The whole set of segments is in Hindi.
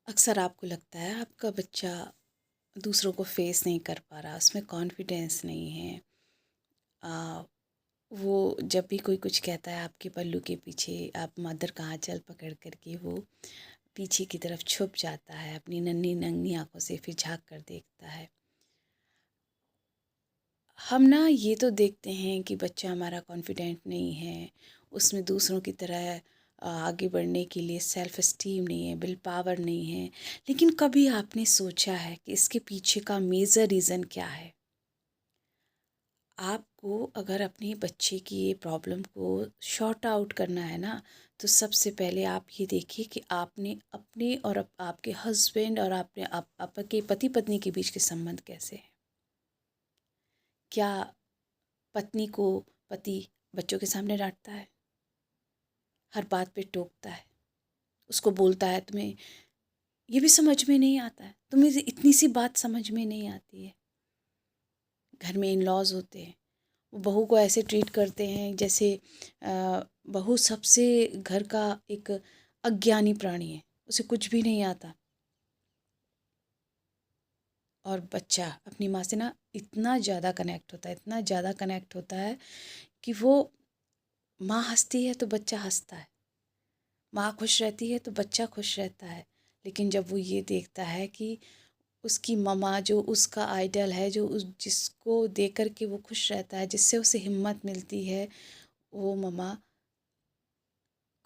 अक्सर आपको लगता है आपका बच्चा दूसरों को फेस नहीं कर पा रहा, उसमें कॉन्फिडेंस नहीं है। आ, वो जब भी कोई कुछ कहता है आपके पल्लू के पीछे आप मदर का आंचल पकड़ कर के वो पीछे की तरफ छुप जाता है, अपनी नन्ही नन्ही आंखों से फिर झांक कर देखता है। हम ना ये तो देखते हैं कि बच्चा हमारा कॉन्फिडेंट नहीं है, उसमें दूसरों की तरह आगे बढ़ने के लिए सेल्फ इस्टीम नहीं है, विल पावर नहीं है। लेकिन कभी आपने सोचा है कि इसके पीछे का मेजर रीज़न क्या है? आपको अगर अपने बच्चे की ये प्रॉब्लम को सॉर्ट आउट करना है ना, तो सबसे पहले आप ये देखिए कि आपने अपने और आपके हस्बैंड और आपके पति पत्नी के बीच के संबंध कैसे हैं। क्या पत्नी को पति बच्चों के सामने डांटता है, हर बात पे टोकता है, उसको बोलता है तुम्हें ये भी समझ में नहीं आता है, तुम्हें इतनी सी बात समझ में नहीं आती है। घर में इन लॉज होते हैं, वो बहू को ऐसे ट्रीट करते हैं जैसे बहू सबसे घर का एक अज्ञानी प्राणी है, उसे कुछ भी नहीं आता। और बच्चा अपनी माँ से ना इतना ज़्यादा कनेक्ट होता है, इतना ज़्यादा कनेक्ट होता है कि वो माँ हंसती है तो बच्चा हंसता है, माँ खुश रहती है तो बच्चा खुश रहता है। लेकिन जब वो ये देखता है कि उसकी मम्मा जो उसका आइडल है, जो उस जिसको देख कर के वो खुश रहता है, जिससे उसे हिम्मत मिलती है, वो मम्मा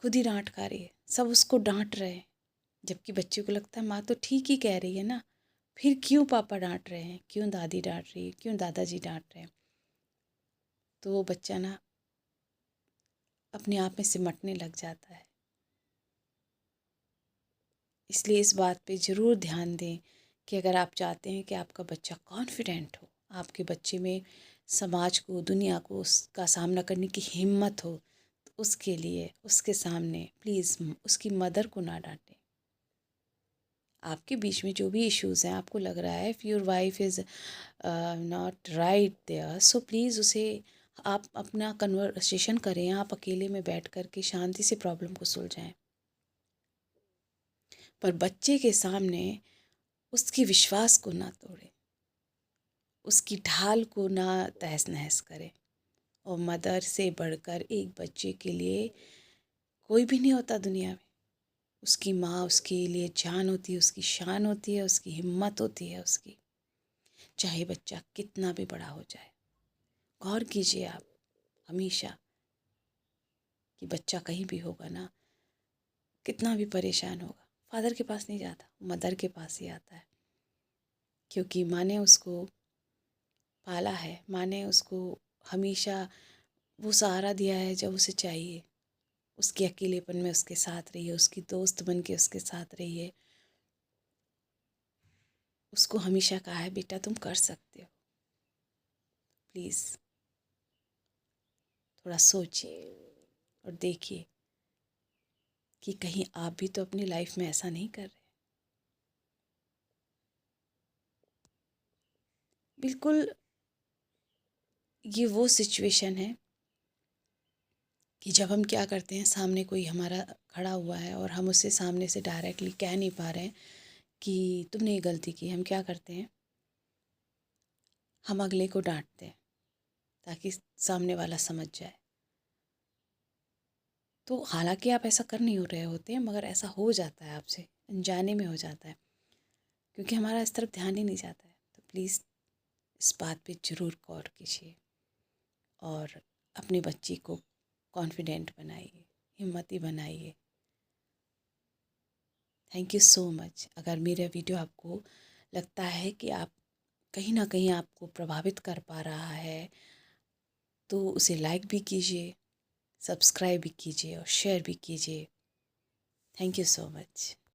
खुद ही डांट खा रही है, सब उसको डांट रहे हैं। जबकि बच्चे को लगता है माँ तो ठीक ही कह रही है ना, फिर क्यों पापा डांट रहे हैं, क्यों दादी डांट रही है, क्यों दादाजी डांट रहे हैं। तो वो बच्चा ना अपने आप में सिमटने लग जाता है। इसलिए इस बात पे ज़रूर ध्यान दें कि अगर आप चाहते हैं कि आपका बच्चा कॉन्फिडेंट हो, आपके बच्चे में समाज को, दुनिया को उसका सामना करने की हिम्मत हो, तो उसके लिए उसके सामने प्लीज़ उसकी मदर को ना डांटें। आपके बीच में जो भी इश्यूज़ हैं, आपको लग रहा है if your wife is not right there, so please उसे आप अपना कन्वर्सेशन करें, आप अकेले में बैठ कर के शांति से प्रॉब्लम को सुलझाएं। पर बच्चे के सामने उसकी विश्वास को ना तोड़ें, उसकी ढाल को ना तहस नहस करें। और मदर से बढ़कर एक बच्चे के लिए कोई भी नहीं होता दुनिया में। उसकी माँ उसके लिए जान होती है, उसकी शान होती है, उसकी हिम्मत होती है उसकी, चाहे बच्चा कितना भी बड़ा हो जाए। गौर कीजिए आप हमेशा कि बच्चा कहीं भी होगा ना, कितना भी परेशान होगा, फादर के पास नहीं जाता, मदर के पास ही आता है। क्योंकि माँ ने उसको पाला है, माँ ने उसको हमेशा वो सहारा दिया है जब उसे चाहिए। उसके अकेलेपन में उसके साथ रही है, उसकी दोस्त बन के उसके साथ रही है। उसको हमेशा कहा है बेटा तुम कर सकते हो। प्लीज़ थोड़ा सोचिए और देखिए कि कहीं आप भी तो अपनी लाइफ में ऐसा नहीं कर रहे। बिल्कुल ये वो सिचुएशन है कि जब हम क्या करते हैं, सामने कोई हमारा खड़ा हुआ है और हम उससे सामने से डायरेक्टली कह नहीं पा रहे हैं कि तुमने ये गलती की। हम क्या करते हैं, हम अगले को डांटते हैं ताकि सामने वाला समझ जाए। तो हालांकि आप ऐसा कर नहीं हो रहे होते हैं, मगर ऐसा हो जाता है, आपसे अनजाने में हो जाता है, क्योंकि हमारा इस तरफ ध्यान ही नहीं जाता है। तो प्लीज़ इस बात पे ज़रूर गौर कीजिए और अपने बच्चे को कॉन्फिडेंट बनाइए, हिम्मती बनाइए। Thank you so much. अगर मेरा वीडियो आपको लगता है कि आप कहीं ना कहीं आपको प्रभावित कर पा रहा है, तो उसे लाइक भी कीजिए, सब्सक्राइब भी कीजिए और शेयर भी कीजिए। Thank you so much.